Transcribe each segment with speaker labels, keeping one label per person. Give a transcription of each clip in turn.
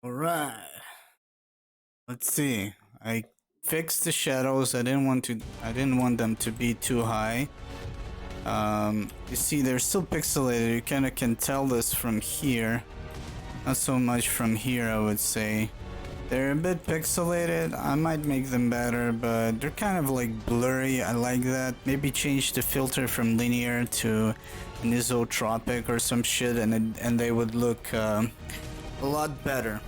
Speaker 1: Alright. Let's see. I fixed the shadows. I didn't want them to be too high. You see they're still pixelated. You kinda can tell this from here. Not so much from here, I would say. They're a bit pixelated. I might make them better, but they're kind of like blurry. I like that. Maybe change the filter from linear to anisotropic or some shit, and they would look a lot better.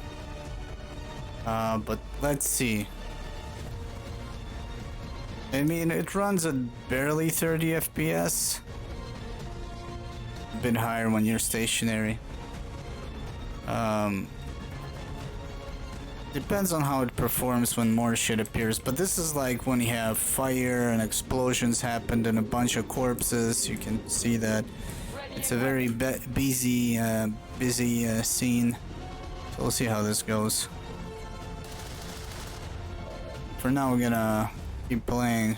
Speaker 1: But let's see. I mean, it runs at barely 30 FPS. A bit higher when you're stationary. Depends on how it performs when more shit appears, but this is like when you have fire and explosions happened and a bunch of corpses. You can see that it's a very busy scene. So we'll see how this goes. For now, we're gonna keep playing.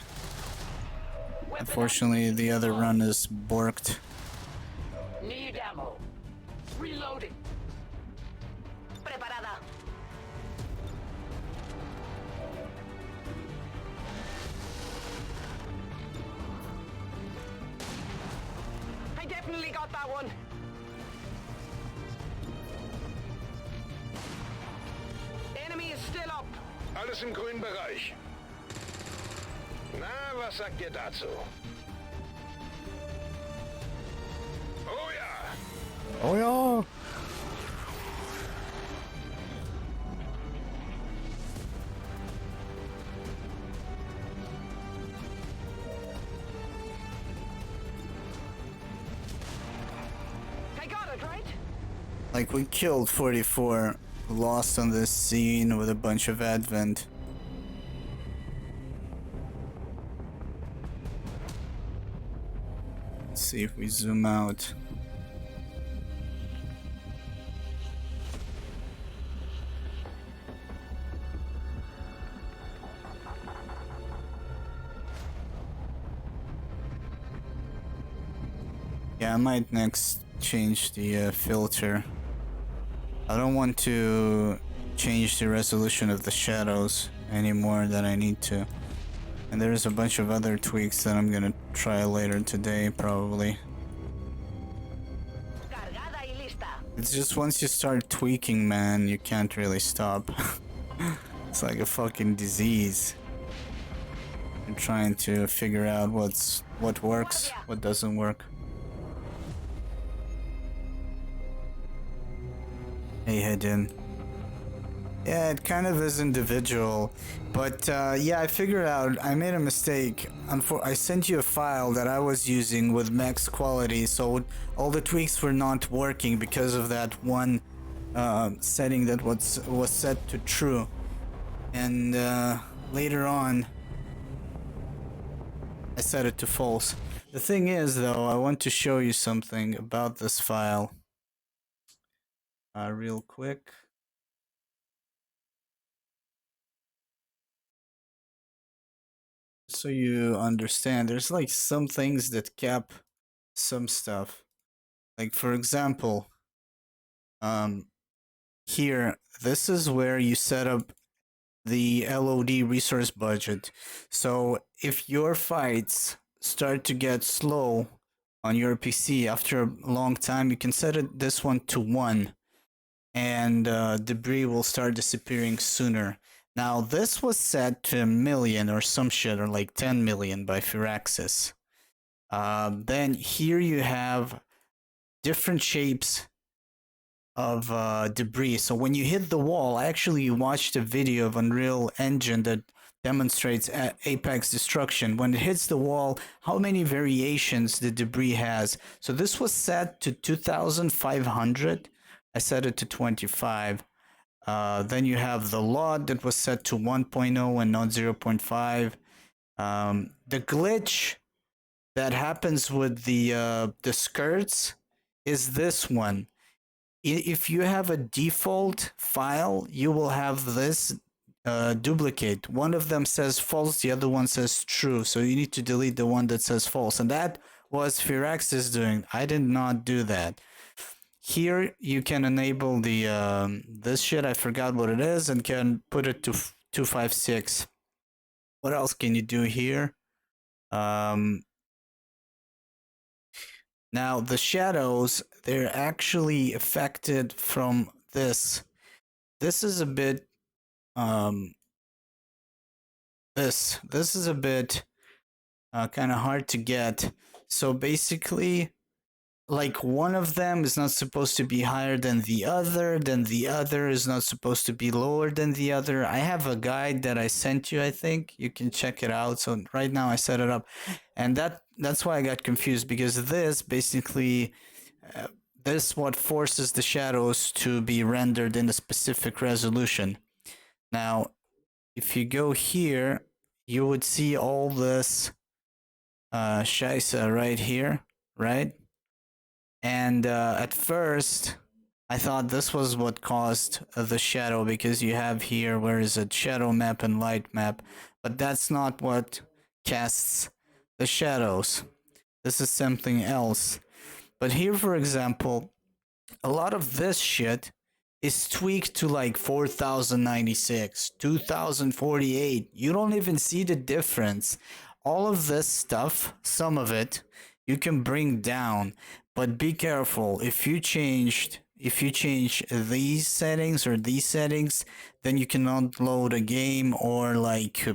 Speaker 1: Unfortunately, the other run is borked.
Speaker 2: Need ammo. Reloading. Preparada. I definitely got that one. Enemy is still up.
Speaker 3: Alles im grünen Bereich. Na, was sagt ihr dazu? Oh ja!
Speaker 1: Oh ja!
Speaker 2: I got it, right?
Speaker 1: Like, we killed 44, lost on this scene with a bunch of Advent. Let's see if we zoom out. Yeah, I might next change the filter. I don't want to change the resolution of the shadows any more than I need to. And there's a bunch of other tweaks that I'm gonna try later today, probably.
Speaker 2: Cargada y lista.
Speaker 1: It's just once you start tweaking, man, you can't really stop. It's like a fucking disease. You're trying to figure out what works, what doesn't work. Hey, Hidden. Yeah, it kind of is individual, but yeah, I figured out I made a mistake. I sent you a file that I was using with max quality, so all the tweaks were not working because of that one setting that was set to true. And later on, I set it to false. The thing is, though, I want to show you something about this file. Real quick. So you understand, there's like some things that cap some stuff. Like, for example, here, this is where you set up the LOD resource budget. So if your fights start to get slow on your PC after a long time, you can set this one to 1. And debris will start disappearing sooner. Now, this was set to 1 million or some shit, or like 10 million by Firaxis. Then here you have different shapes of debris. So when you hit the wall, I actually watched a video of Unreal Engine that demonstrates apex destruction. When it hits the wall, how many variations the debris has. So this was set to 2,500. I set it to 25. Then you have the lot that was set to 1.0 and not 0.5. The glitch that happens with the skirts is this one. If you have a default file, you will have this duplicate. One of them says false, the other one says true. So you need to delete the one that says false. And that was Firaxis doing. I did not do that. here you can enable the this shit. I forgot what it is, and can put it to 256. What else can you do here? Now the shadows, they're actually affected from this. This is a bit um this is a bit kind of hard to get. So basically, like one of them is not supposed to be higher than the other, then the other is not supposed to be lower than the other. I have a guide that I sent you, I think. You can check it out. So right now I set it up. And that's why I got confused, because this basically this what forces the shadows to be rendered in a specific resolution. Now, if you go here, you would see all this Scheisse right here, right? And at first, I thought this was what caused the shadow, because you have here, where is it, shadow map and light map, but that's not what casts the shadows. This is something else. But here, for example, a lot of this shit is tweaked to like 4096, 2048. You don't even see the difference. All of this stuff, some of it, you can bring down, but be careful. If you change these settings or these settings, then you cannot load a game, or like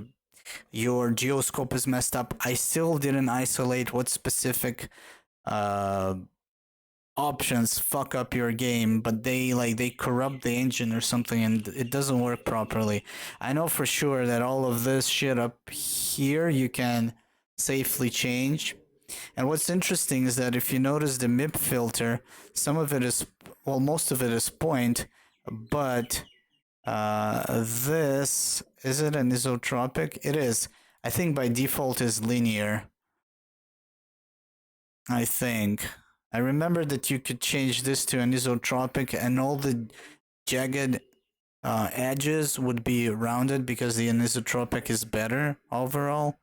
Speaker 1: your geoscope is messed up. I still didn't isolate what specific options fuck up your game, but they corrupt the engine or something, and it doesn't work properly. I know for sure that all of this shit up here you can safely change. And what's interesting is that if you notice the MIP filter, some of it is, well, most of it is point, but this, is it an isotropic? It is. I think by default is linear. I think. I remember that you could change this to an isotropic, and all the jagged edges would be rounded, because the anisotropic is better overall.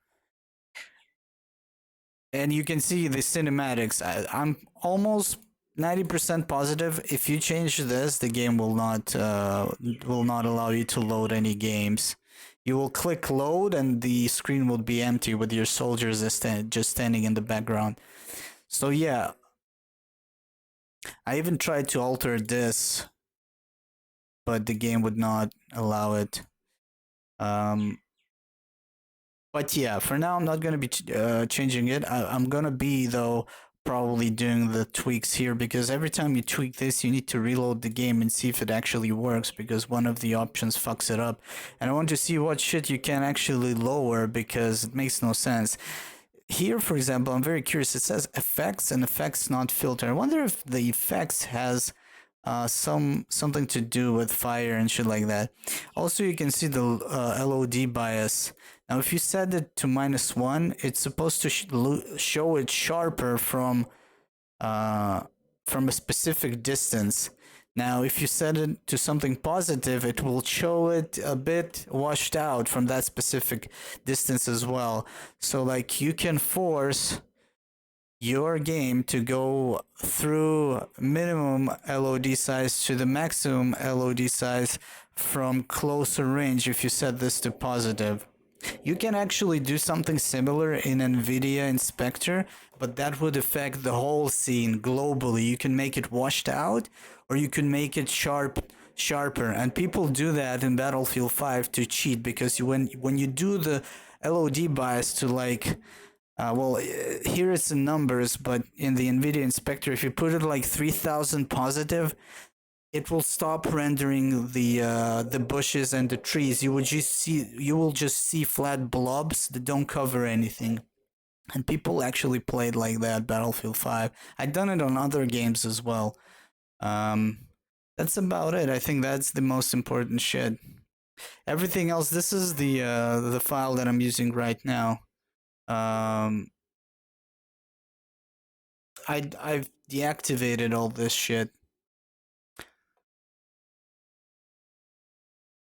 Speaker 1: And you can see the cinematics. I'm almost 90% positive if you change this, the game will not allow you to load any games. You will click load and the screen will be empty with your soldiers just standing in the background. So yeah, I even tried to alter this, but the game would not allow it. But yeah, for now I'm not gonna be changing it. I'm gonna be, though, probably doing the tweaks here, because every time you tweak this, you need to reload the game and see if it actually works, because one of the options fucks it up. And I want to see what shit you can actually lower, because it makes no sense. Here, for example, I'm very curious. It says effects and effects not filter. I wonder if the effects has something to do with fire and shit like that. Also, you can see the LOD bias. Now, if you set it to -1, it's supposed to show it sharper from a specific distance. Now, if you set it to something positive, it will show it a bit washed out from that specific distance as well. So, like, you can force your game to go through minimum LOD size to the maximum LOD size from closer range if you set this to positive. You can actually do something similar in NVIDIA Inspector, but that would affect the whole scene globally. You can make it washed out, or you can make it sharper. And people do that in Battlefield 5 to cheat, because when you do the LOD bias to like, here it's in numbers, but in the NVIDIA Inspector, if you put it like 3000 positive, it will stop rendering the bushes and the trees. You will just see flat blobs that don't cover anything. And people actually played like that Battlefield 5. I've done it on other games as well. That's about it. I think that's the most important shit. Everything else, this is the file that I'm using right now. I've deactivated all this shit.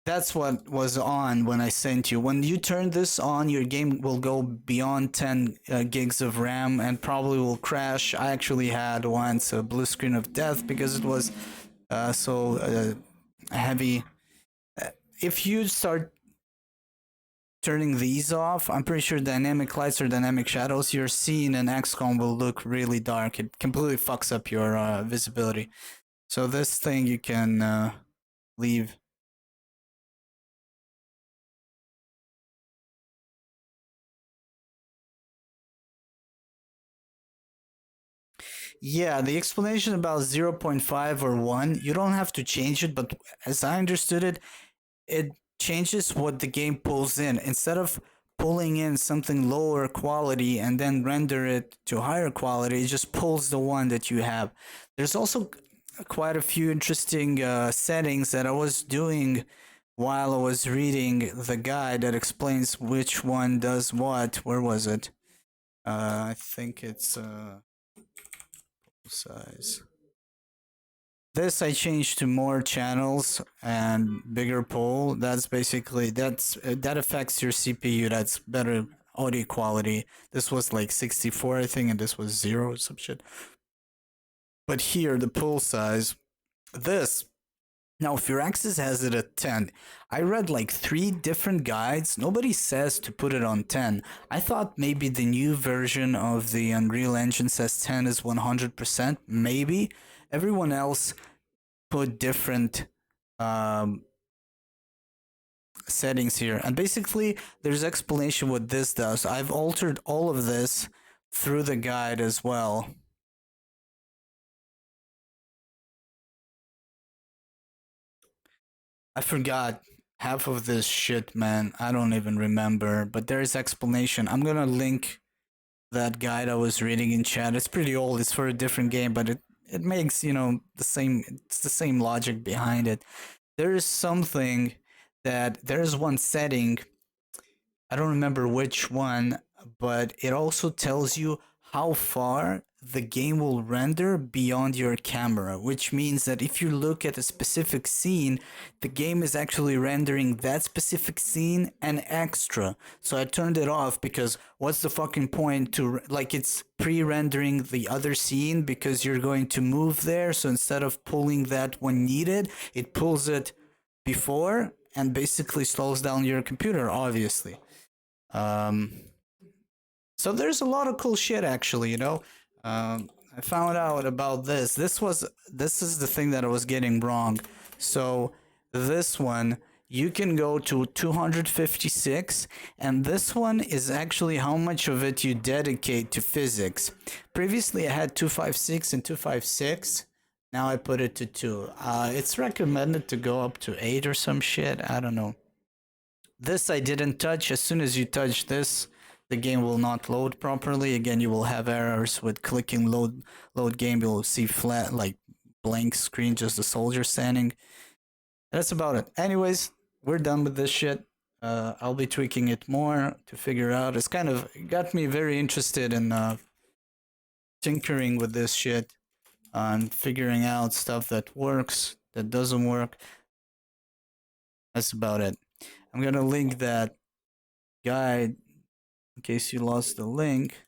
Speaker 1: That's what was on when I sent you. When you turn this on, your game will go beyond 10 gigs of RAM and probably will crash. I actually had once a blue screen of death because it was so heavy. If you start turning these off, I'm pretty sure dynamic lights or dynamic shadows you're seeing in XCOM will look really dark. It completely fucks up your visibility. So this thing you can leave. Yeah, the explanation about 0.5 or 1, you don't have to change it, but as I understood it, it changes what the game pulls in. Instead of pulling in something lower quality and then render it to higher quality, it just pulls the one that you have. There's also quite a few interesting settings that I was doing while I was reading the guide that explains which one does what. Where was it? I think it's size. This I changed to more channels and bigger pull. That's basically that affects your CPU. That's better audio quality. This was like 64, I think, and this was 0 or some shit. But here the pull size, this now if your Axis has it at 10, I read like 3 different guides. Nobody says to put it on 10. I thought maybe the new version of the Unreal Engine says 10 is 100%. Maybe everyone else put different settings here, and basically there's explanation what this does. I've altered all of this through the guide as well. I forgot half of this shit, man. I don't even remember, but there's explanation. I'm gonna link that guide I was reading in chat. It's pretty old. It's for a different game, but it makes, you know, the same, it's the same logic behind it. There is something that there's one setting, I don't remember which one, but it also tells you how far the game will render beyond your camera, which means that if you look at a specific scene, the game is actually rendering that specific scene and extra. So I turned it off because what's the fucking point to, like, it's pre-rendering the other scene because you're going to move there. So instead of pulling that when needed, it pulls it before and basically slows down your computer, obviously. So there's a lot of cool shit actually, you know. I found out about this. This is the thing that I was getting wrong. So this one you can go to 256, and this one is actually how much of it you dedicate to physics. Previously I had 256 and 256. Now I put it to 2. It's recommended to go up to 8 or some shit. I don't know. This I didn't touch. As soon as you touch this, the game will not load properly. Again, you will have errors with clicking load game. You'll see flat, like, blank screen, just the soldier standing. That's about it. Anyways, we're done with this shit. I'll be tweaking it more to figure out. It's kind of got me very interested in tinkering with this shit and figuring out stuff that works, that doesn't work. That's about it. I'm gonna link that guide in case you lost the link,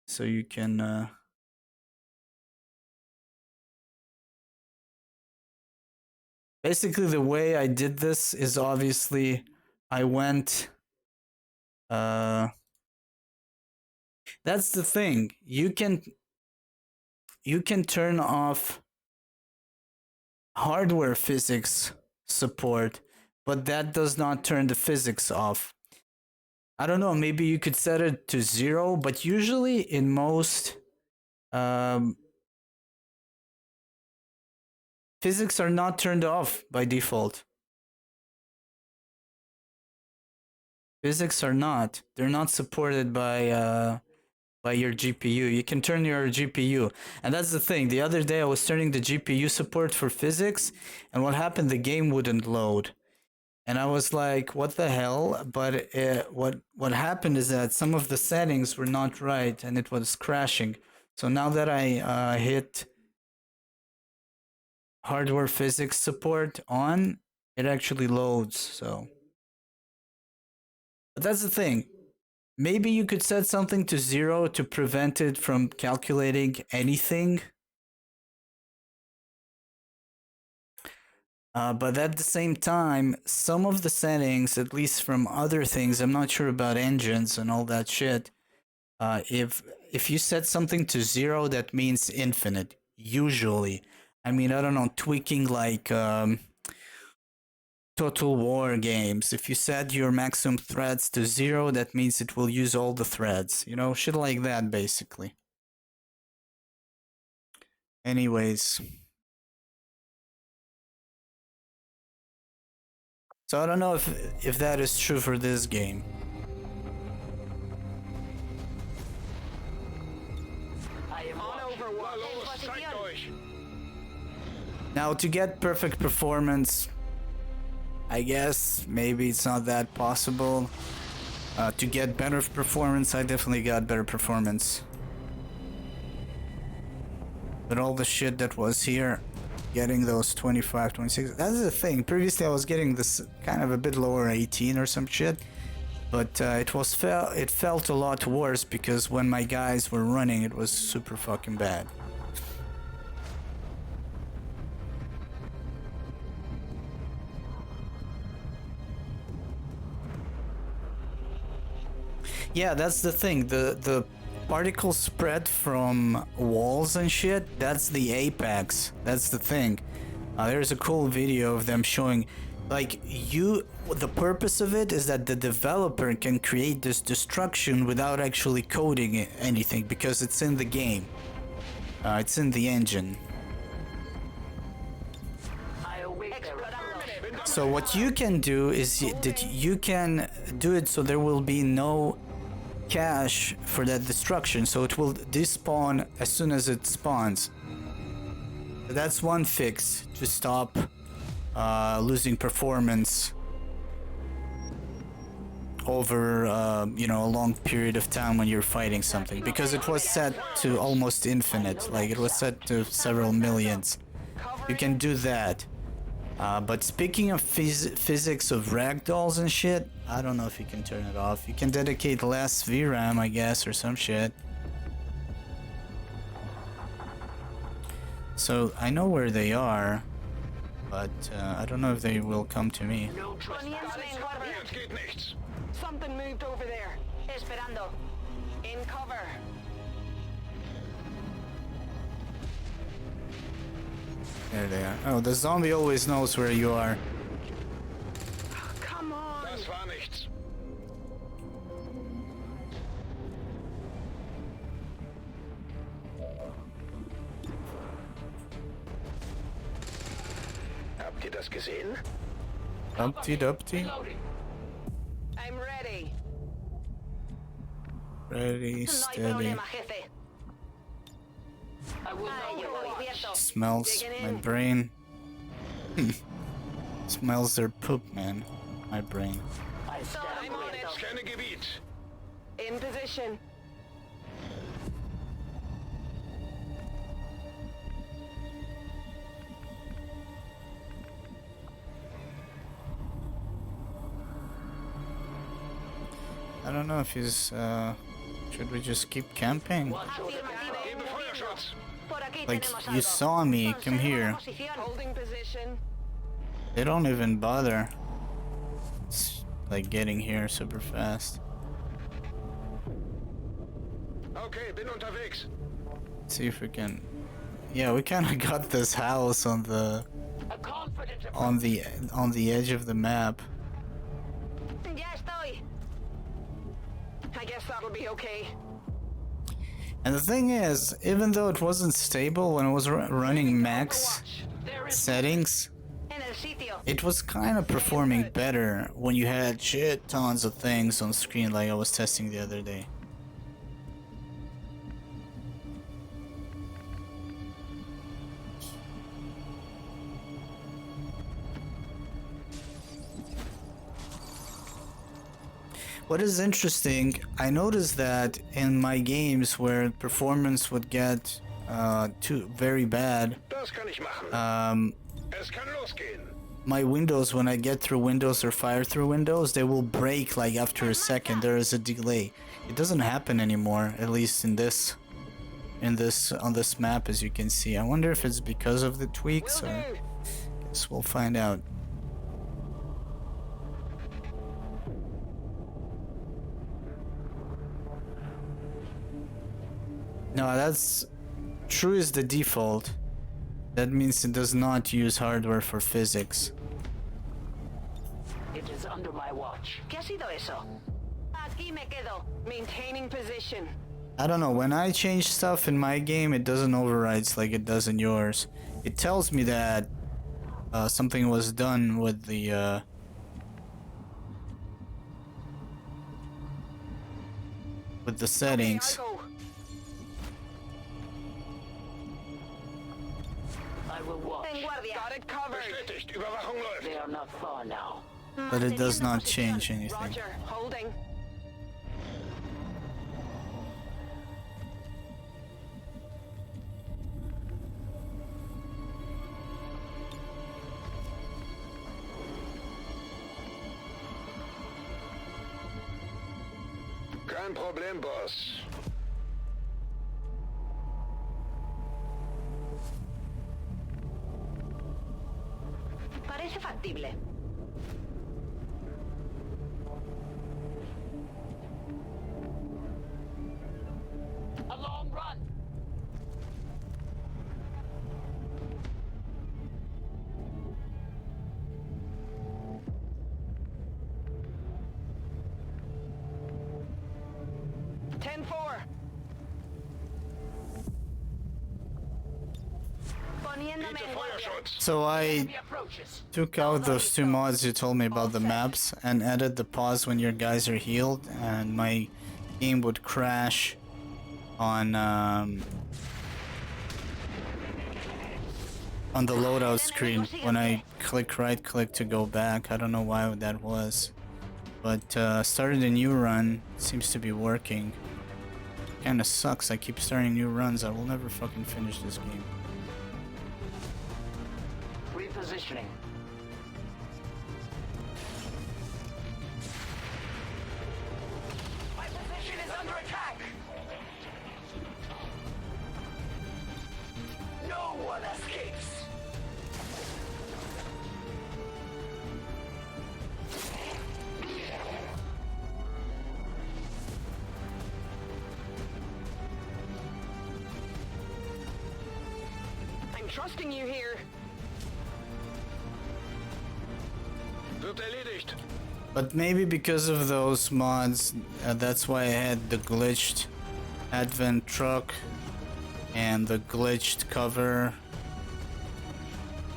Speaker 1: so you can basically the way I did this is obviously I went that's the thing. You can turn off hardware physics support, but that does not turn the physics off. I don't know, maybe you could set it to 0, but usually in most physics are not turned off by default. Physics are not. They're not supported by your GPU. You can turn your GPU. And that's the thing. The other day I was turning the GPU support for physics, and what happened, the game wouldn't load. And I was like, what the hell? But what happened is that some of the settings were not right and it was crashing. So now that I hit hardware physics support on, It actually loads, so. But that's the thing. Maybe you could set something to 0 to prevent it from calculating anything. But at the same time, some of the settings, at least from other things, I'm not sure about engines and all that shit. If you set something to 0, that means infinite. Usually, I mean, I don't know, tweaking like Total War games. If you set your maximum threads to 0, that means it will use all the threads. You know, shit like that, basically. Anyways. So I don't know if that is true for this game.
Speaker 2: On Overwatch.
Speaker 3: Los, zeigt euch!
Speaker 1: Now, to get perfect performance, I guess maybe it's not that possible. To get better performance, I definitely got better performance. But all the shit that was here, getting those 25, 26, that's the thing. Previously I was getting this kind of a bit lower 18 or some shit. But it felt a lot worse because when my guys were running, it was super fucking bad. Yeah, that's the thing. The particle spread from walls and shit, that's the apex. That's the thing. There's a cool video of them showing, like, the purpose of it is that the developer can create this destruction without actually coding anything because it's in the game. It's in the engine. So what you can do is that you can do it so there will be no cache for that destruction, so it will despawn as soon as it spawns. That's one fix to stop losing performance over you know, a long period of time when you're fighting something, because it was set to almost infinite, like it was set to several millions. You can do that. But speaking of physics of ragdolls and shit, I don't know if you can turn it off. You can dedicate less VRAM, I guess, or some shit. So I know where they are, but I don't know if they will come to me.
Speaker 3: Jetzt geht nichts.
Speaker 2: Something moved over there.
Speaker 4: Esperando.
Speaker 2: In cover.
Speaker 1: There they are. Oh, the zombie always knows where you are.
Speaker 2: Come on.
Speaker 3: Das war nichts. Habt ihr das gesehen?
Speaker 1: Dumpty Dumpty.
Speaker 2: I'm ready.
Speaker 1: Ready,
Speaker 4: No hay
Speaker 1: steady.
Speaker 4: problema, jefe. Ahí yo voy, cierto.
Speaker 1: Smells my brain. Smells their poop, man. My brain.
Speaker 2: I'm on it.
Speaker 3: Scanne Gebiet.
Speaker 2: In position.
Speaker 1: I don't know if he's should we just keep camping?
Speaker 3: Gebe Feuerschutz.
Speaker 4: Por aquí
Speaker 1: Like,
Speaker 4: tenemos
Speaker 1: you
Speaker 4: algo.
Speaker 1: saw me, come
Speaker 4: Conserva
Speaker 1: here.
Speaker 4: la posición.
Speaker 2: Holding position.
Speaker 1: They don't even bother. It's like getting here super fast.
Speaker 3: Okay, bin unterwegs.
Speaker 1: Let's see if we can. Yeah, we kind of got this house on the edge of the map.
Speaker 4: Ya estoy.
Speaker 2: I guess that'll be okay.
Speaker 1: And the thing is, even though it wasn't stable when I was running max settings,
Speaker 4: En el sitio.
Speaker 1: it was kind of performing better when you had shit tons of things on screen like I was testing the other day. What is interesting, I noticed that in my games where performance would get very bad,
Speaker 3: Das kann ich machen. Es kann losgehen.
Speaker 1: my windows, when I get through windows or fire through windows, they will break like after a second. There is a delay. It doesn't happen anymore, at least on this map, as you can see. I wonder if it's because of the tweaks,
Speaker 2: Will
Speaker 1: or
Speaker 2: do.
Speaker 1: guess we'll find out. No, that's true is the default. That means it does not use hardware for physics.
Speaker 5: It is under my watch.
Speaker 4: ¿Qué ha sido eso? Aquí me quedo.
Speaker 2: Maintaining position.
Speaker 1: I don't know, when I change stuff in my game, it doesn't override like it does in yours. It tells me that something was done with the settings.
Speaker 2: Okay, I go.
Speaker 5: I will watch.
Speaker 4: En guardia.
Speaker 2: Got it covered.
Speaker 3: Bestätigt, Überwachung läuft.
Speaker 5: They are not far now.
Speaker 1: But it does
Speaker 4: Manteniendo
Speaker 1: not
Speaker 4: posición.
Speaker 1: change anything.
Speaker 2: Roger. Holding.
Speaker 3: Kein Problem, Boss.
Speaker 4: Parece factible.
Speaker 5: A long run.
Speaker 2: Ten four.
Speaker 4: Poniéndome
Speaker 3: Bitte
Speaker 4: en guardia.
Speaker 3: Feuerschutz.
Speaker 1: So I
Speaker 5: He approaches.
Speaker 1: took out those two mods you told me about the maps and added the pause when your guys are healed, and my game would crash on the loadout screen when I right click to go back. I don't know why that was, but started a new run. Seems to be working. Kinda sucks. I keep starting new runs. I will never fucking finish this game.
Speaker 5: Repositioning. My position is under attack. No one escapes.
Speaker 2: I'm trusting you here.
Speaker 3: Wird erledigt.
Speaker 1: But maybe because of those mods, that's why I had the glitched advent truck and the glitched cover.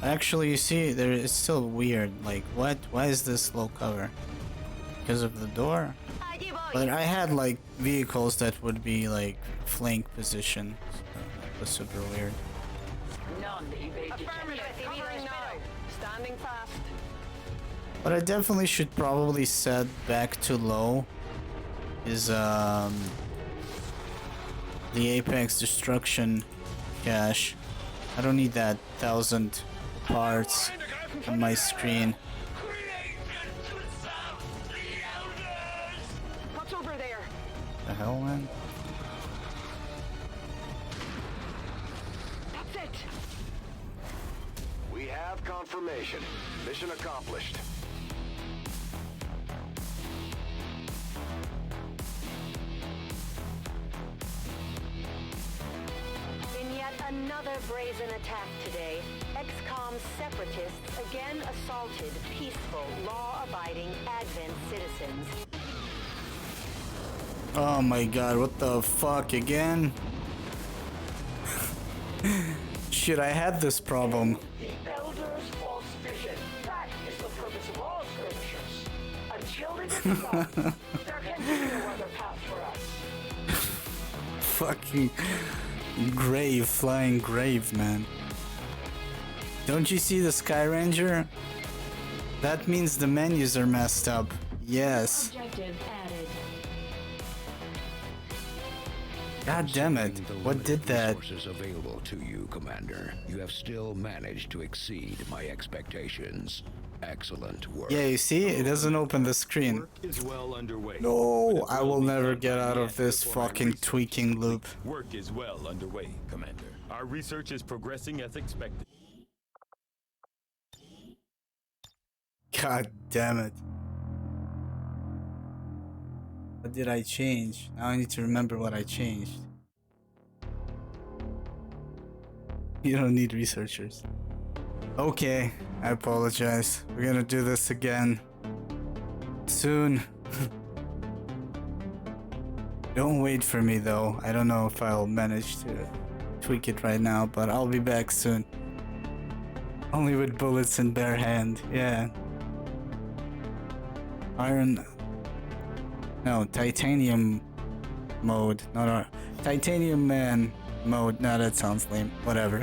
Speaker 1: Actually, you see, there it's still weird. Like, what? Why is this low cover? Because of the door?
Speaker 4: Allí voy.
Speaker 1: But I had like vehicles that would be like flank position. So that was super weird.
Speaker 5: None evade detection.
Speaker 2: Affirmative. Covering now. Standing fast.
Speaker 1: What I definitely should probably set back to low is the Apex destruction cache. I don't need that 1,000 parts on my screen.
Speaker 2: What's over there?
Speaker 1: The hell, man?
Speaker 2: That's it.
Speaker 3: We have confirmation. Mission accomplished.
Speaker 4: In yet another brazen attack today, XCOM separatists again assaulted peaceful, law-abiding Advent citizens.
Speaker 1: Oh my god, what the fuck again? Shit, I had this problem.
Speaker 5: The Elder's false vision. That is the purpose of all skirmishers. Until they get stopped, there can be no other path for us.
Speaker 1: Fucking grave, flying grave, man. Don't you see the Sky Ranger? That means the menus are messed up. Yes.
Speaker 6: Objective added.
Speaker 1: God damn it.
Speaker 6: Considering the
Speaker 1: What did
Speaker 6: limited
Speaker 1: that?
Speaker 6: resources available to you, Commander, you have still managed to exceed my expectations. Excellent work.
Speaker 1: Yeah, you see? It doesn't open the screen.
Speaker 7: Work is well underway.
Speaker 1: No,
Speaker 7: But it
Speaker 1: I will
Speaker 7: be
Speaker 1: never
Speaker 7: done
Speaker 1: get
Speaker 7: by
Speaker 1: out of
Speaker 7: yet
Speaker 1: this
Speaker 7: before my
Speaker 1: fucking
Speaker 7: research is
Speaker 1: tweaking
Speaker 7: complete.
Speaker 1: loop.
Speaker 7: Work is well underway, Commander. Our research is progressing as expected.
Speaker 1: God damn it. What did I change? Now I need to remember what I changed. You don't need researchers. Okay, I apologize. We're gonna do this again. Soon. Don't wait for me though. I don't know if I'll manage to tweak it right now, but I'll be back soon. Only with bullets in bare hand, yeah. Iron... No, titanium mode. Titanium man mode. No, that sounds lame. Whatever.